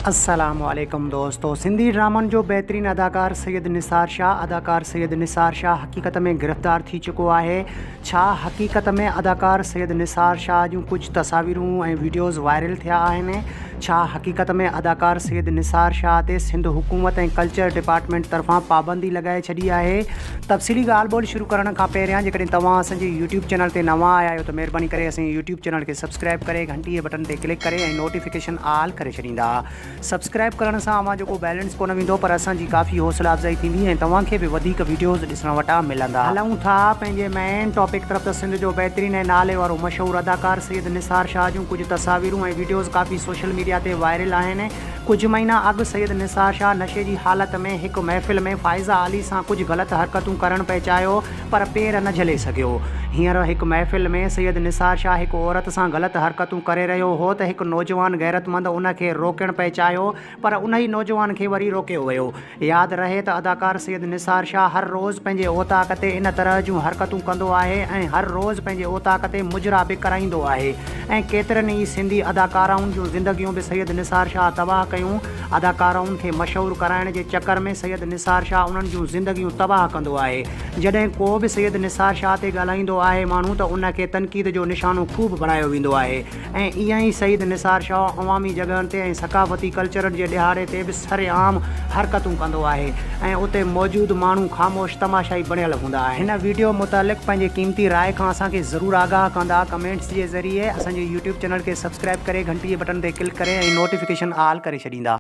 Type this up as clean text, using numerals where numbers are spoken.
अस्सलामुअलैकुम दोस्तों। सिंधी ड्रामनि जो बहितरीन अदाकार सैयद निसार शाह हक़ीक़त में गिरफ़्तार थी चुको आहे। छा हक़ीक़त में अदाकार सैयद निसार शाह जूं कुछ तस्वीरूं ऐं वीडियोज़ वायरल थिया आहिनि? छा हक़ीक़त में अदाकार सैयद निसार शाह ते सिंध हुकूमत ऐं कल्चर डिपार्टमेंट तरफ़ां पाबंदी लॻाए छॾी आहे? तफ़सीली ॻाल्हि ॿोल शुरू करण खां पहिरियां जेकॾहिं तव्हां असांजे यूट्यूब चैनल ते नवां आया आहियो त महिरबानी करे असांजे यूट्यूब चैनल खे सब्सक्राइब करे घंटी बटन ते क्लिक करे ऐं नोटिफिकेशन ऑल करे छॾींदा। सब्सक्राइब करण सां अवां जेको बैलेंस कोन वेंदो पर असांजी काफ़ी हौसला अफ़ज़ाई थींदी ऐं तव्हांखे बि वधीक वीडियोज़ ॾिसण वटां मिलंदा। हलूं था पंहिंजे मेन टॉपिक तरफ़। त सिंध जो बहितरीन ऐं नाले वारो मशहूरु अदाकार सैयद निसार शाह जूं कुझु तस्वीरूं ऐं वीडियोज़ काफ़ी सोशल मीडिया ते वायरल आहिनि। कुझु महीना अॻु सैयद निसार शाह नशे जी हालत में हिकु महफ़िल में फ़ाइज़ा अली सां कुझु ग़लति हरकतूं करणु पिए चाहियो पर पेर न झले सघियो। हींअर हिकु महफ़िल में सैयद निसार शाह हिकु औरत सां ग़लति हरकतूं करे रहियो हो त हिकु नौजवान गैरतमंद उनखे रोकणु पिए चाहियो पर उन ई नौजवान खे वरी रोकियो वियो। यादि रहे त अदाकार सैयद निसार शाह हर रोज़ु पंहिंजे ओताक़ ते इन तरह जूं हरकतूं कंदो आहे ऐं हर रोज़ु पंहिंजे ओताक़ ते मुजरा बि कराईंदो आहे ऐं केतिरनि ई सिंधी अदाकाराउनि जूं ज़िंदगियूं बि सैयद निसार शाह तबाह कयूं। अदाकाराउनि खे मशहूरु कराइण जे चकर में सैयद निसार शाह उन्हनि जूं ज़िंदगियूं तबाह कंदो आहे। जॾहिं को बि सैयद निसार शाह ते ॻाल्हाईंदो आहे माण्हू त उनखे तनक़ीद जो निशानो ख़ूब बणायो वेंदो आहे ऐं ईअं ई सैयद निसार शाह अवामी जॻहियुनि ते ऐं सक़ाफ़ती कल्चरनि जे ॾिहाड़े ते बि सरेआम हरकतूं कंदो आहे ऐं उते मौजूदु माण्हू ख़ामोश तमाशाई बणियल हूंदा आहिनि। हिन वीडियो मुतालिक़ पंहिंजे क़ीमती राय खां असांखे ज़रूरु आगाह कंदा कमेंट्स जे ज़रिए। असांजे यूट्यूब चैनल खे सब्सक्राइब करे घंटी बटन ते क्लिक करे ऐं नोटिफिकेशन ऑल करे छॾींदा।